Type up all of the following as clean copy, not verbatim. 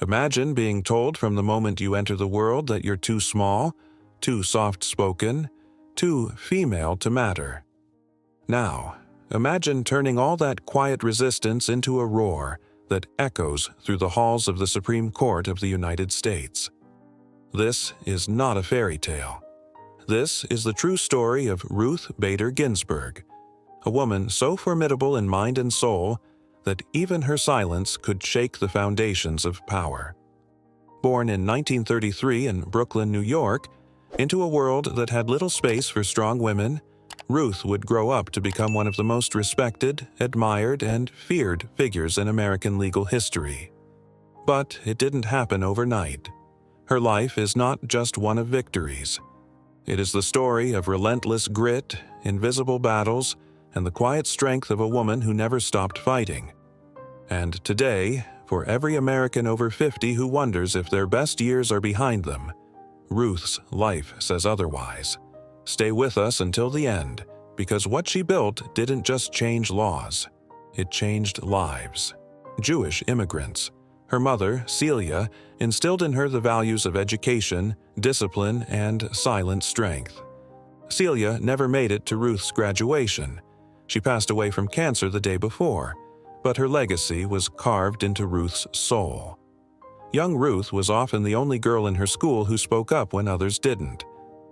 Imagine being told from the moment you enter the world that you're too small, too soft-spoken, too female to matter. Now, imagine turning all that quiet resistance into a roar that echoes through the halls of the Supreme Court of the United States. This is not a fairy tale. This is the true story of Ruth Bader Ginsburg, a woman so formidable in mind and soul that even her silence could shake the foundations of power. Born in 1933 in Brooklyn, New York, into a world that had little space for strong women, Ruth would grow up to become one of the most respected, admired, and feared figures in American legal history. But it didn't happen overnight. Her life is not just one of victories. It is the story of relentless grit, invisible battles, and the quiet strength of a woman who never stopped fighting. And today, for every American over 50 who wonders if their best years are behind them, Ruth's life says otherwise. Stay with us until the end, because what she built didn't just change laws. It changed lives. Jewish immigrants. Her mother, Celia, instilled in her the values of education, discipline, and silent strength. Celia never made it to Ruth's graduation. She passed away from cancer the day before, but her legacy was carved into Ruth's soul. Young Ruth was often the only girl in her school who spoke up when others didn't.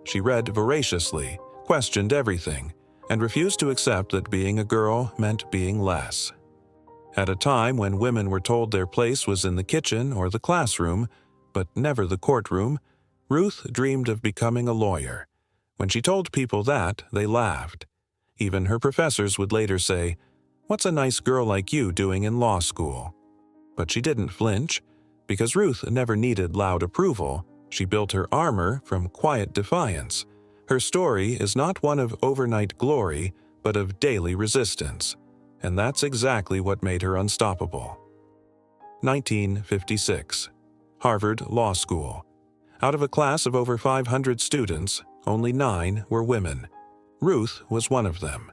She read voraciously, questioned everything, and refused to accept that being a girl meant being less. At a time when women were told their place was in the kitchen or the classroom, but never the courtroom, Ruth dreamed of becoming a lawyer. When she told people that, they laughed. Even her professors would later say, "What's a nice girl like you doing in law school?" But she didn't flinch. Because Ruth never needed loud approval, she built her armor from quiet defiance. Her story is not one of overnight glory, but of daily resistance. And that's exactly what made her unstoppable. 1956. Harvard Law School. Out of a class of over 500 students, only 9 were women. Ruth was one of them.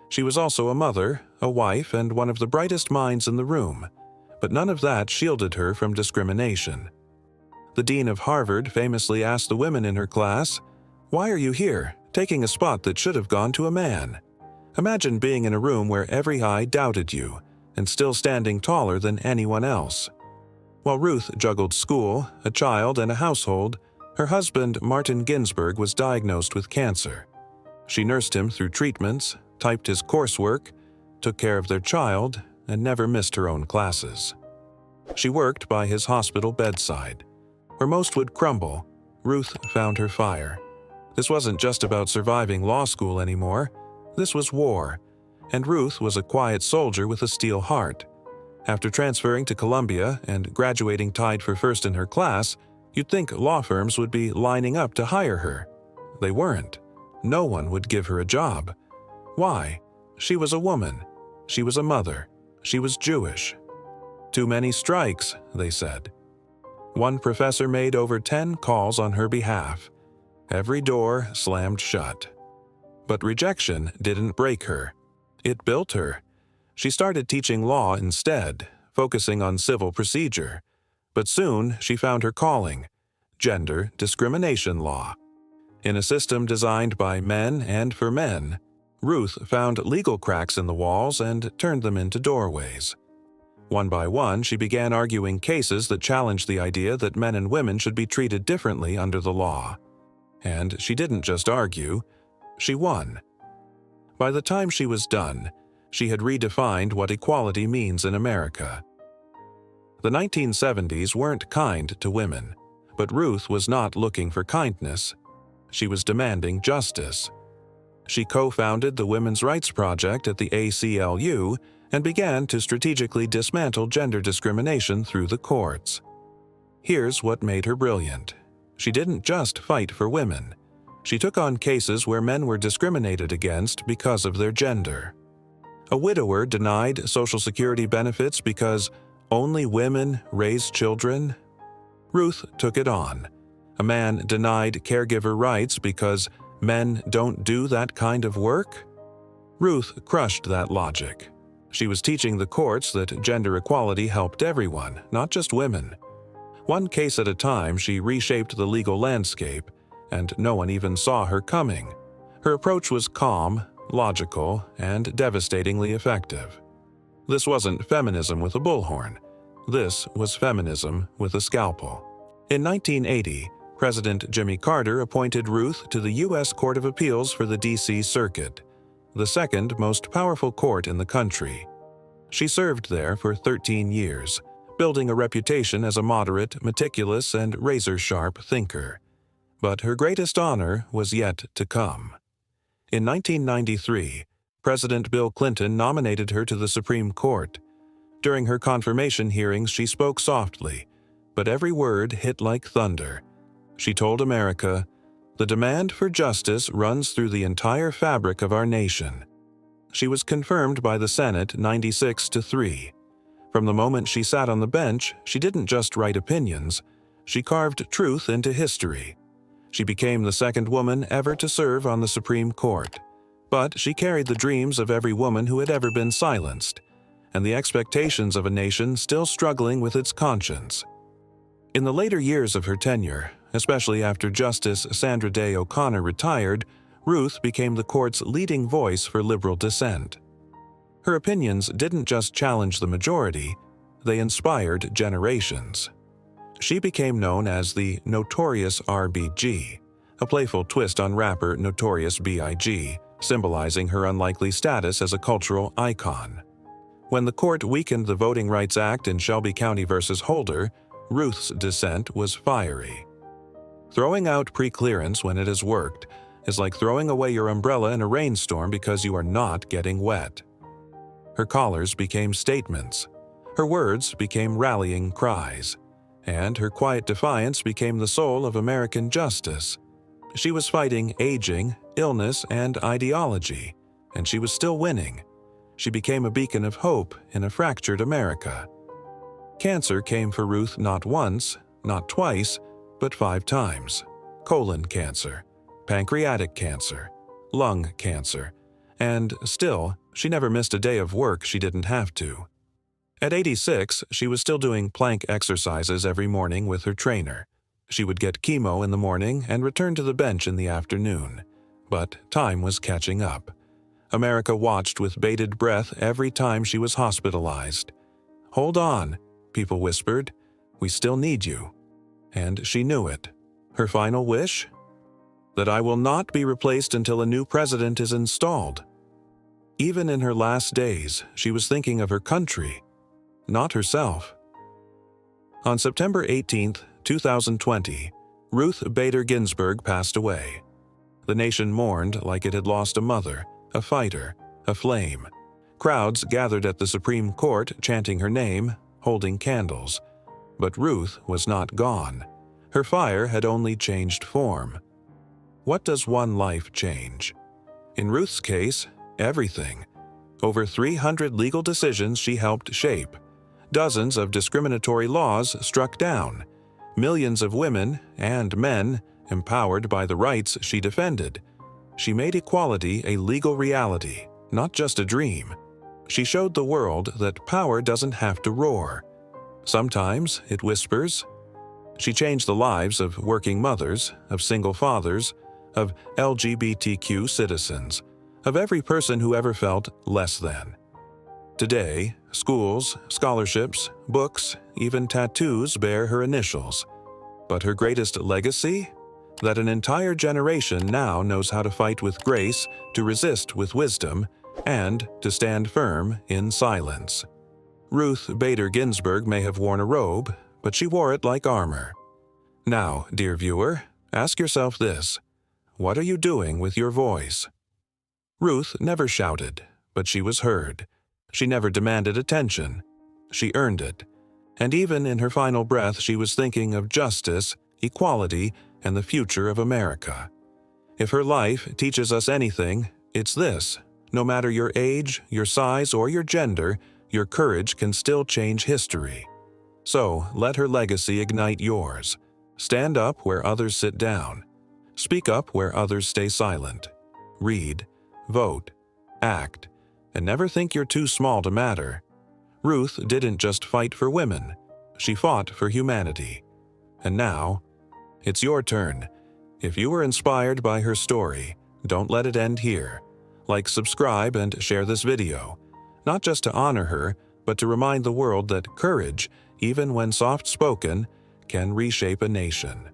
She was also a mother, a wife, and one of the brightest minds in the room. But none of that shielded her from discrimination. The dean of Harvard famously asked the women in her class, "Why are you here, taking a spot that should have gone to a man?" Imagine being in a room where every eye doubted you, and still standing taller than anyone else. While Ruth juggled school, a child, and a household, her husband, Martin Ginsburg, was diagnosed with cancer. She nursed him through treatments, typed his coursework, took care of their child, and never missed her own classes. She worked by his hospital bedside. Where most would crumble, Ruth found her fire. This wasn't just about surviving law school anymore. This was war, and Ruth was a quiet soldier with a steel heart. After transferring to Columbia and graduating tied for first in her class, you'd think law firms would be lining up to hire her. They weren't. No one would give her a job. Why? She was a woman. She was a mother. She was Jewish. Too many strikes, they said. One professor made over 10 calls on her behalf. Every door slammed shut. But rejection didn't break her. It built her. She started teaching law instead, focusing on civil procedure. But soon she found her calling: gender discrimination law. In a system designed by men and for men, Ruth found legal cracks in the walls and turned them into doorways. One by one, she began arguing cases that challenged the idea that men and women should be treated differently under the law. And she didn't just argue, she won. By the time she was done, she had redefined what equality means in America. The 1970s weren't kind to women, but Ruth was not looking for kindness. She was demanding justice. She co-founded the Women's Rights Project at the ACLU and began to strategically dismantle gender discrimination through the courts. Here's what made her brilliant. She didn't just fight for women. She took on cases where men were discriminated against because of their gender. A widower denied Social Security benefits because only women raise children. Ruth took it on. A man denied caregiver rights because men don't do that kind of work? Ruth crushed that logic. She was teaching the courts that gender equality helped everyone, not just women. One case at a time, she reshaped the legal landscape, and no one even saw her coming. Her approach was calm, logical, and devastatingly effective. This wasn't feminism with a bullhorn. This was feminism with a scalpel. In 1980, President Jimmy Carter appointed Ruth to the U.S. Court of Appeals for the D.C. Circuit, the second most powerful court in the country. She served there for 13 years, building a reputation as a moderate, meticulous, and razor-sharp thinker. But her greatest honor was yet to come. In 1993, President Bill Clinton nominated her to the Supreme Court. During her confirmation hearings, she spoke softly, but every word hit like thunder. She told America, "The demand for justice runs through the entire fabric of our nation." She was confirmed by the Senate 96-3. From the moment she sat on the bench, she didn't just write opinions, she carved truth into history. She became the second woman ever to serve on the Supreme Court. But she carried the dreams of every woman who had ever been silenced, and the expectations of a nation still struggling with its conscience. In the later years of her tenure, especially after Justice Sandra Day O'Connor retired, Ruth became the court's leading voice for liberal dissent. Her opinions didn't just challenge the majority, they inspired generations. She became known as the Notorious RBG, a playful twist on rapper Notorious B.I.G., symbolizing her unlikely status as a cultural icon. When the court weakened the Voting Rights Act in Shelby County versus Holder, Ruth's dissent was fiery. Throwing out preclearance when it has worked is like throwing away your umbrella in a rainstorm because you are not getting wet. Her callers became statements, her words became rallying cries, and her quiet defiance became the soul of American justice. She was fighting aging, illness, and ideology, and she was still winning. She became a beacon of hope in a fractured America. Cancer came for Ruth not once, not twice, but 5 times. Colon cancer, pancreatic cancer, lung cancer, and still, she never missed a day of work she didn't have to. At 86, she was still doing plank exercises every morning with her trainer. She would get chemo in the morning and return to the bench in the afternoon. But time was catching up. America watched with bated breath every time she was hospitalized. "Hold on," people whispered. "We still need you." And she knew it. Her final wish? That I will not be replaced until a new president is installed. Even in her last days, she was thinking of her country, not herself. On September 18, 2020, Ruth Bader Ginsburg passed away. The nation mourned like it had lost a mother, a fighter, a flame. Crowds gathered at the Supreme Court chanting her name, holding candles. But Ruth was not gone. Her fire had only changed form. What does one life change? In Ruth's case, everything. Over 300 legal decisions she helped shape. Dozens of discriminatory laws struck down. Millions of women and men empowered by the rights she defended. She made equality a legal reality, not just a dream. She showed the world that power doesn't have to roar. Sometimes it whispers. She changed the lives of working mothers, of single fathers, of LGBTQ citizens, of every person who ever felt less than. Today, schools, scholarships, books, even tattoos bear her initials. But her greatest legacy? That an entire generation now knows how to fight with grace, to resist with wisdom, and to stand firm in silence. Ruth Bader Ginsburg may have worn a robe, but she wore it like armor. Now, dear viewer, ask yourself this: what are you doing with your voice? Ruth never shouted, but she was heard. She never demanded attention. She earned it. And even in her final breath, she was thinking of justice, equality, and the future of America. If her life teaches us anything, it's this: no matter your age, your size, or your gender, your courage can still change history. So let her legacy ignite yours. Stand up where others sit down. Speak up where others stay silent. Read, vote, act, and never think you're too small to matter. Ruth didn't just fight for women. She fought for humanity. And now, it's your turn. If you were inspired by her story, don't let it end here. Like, subscribe, and share this video, not just to honor her, but to remind the world that courage, even when soft-spoken, can reshape a nation.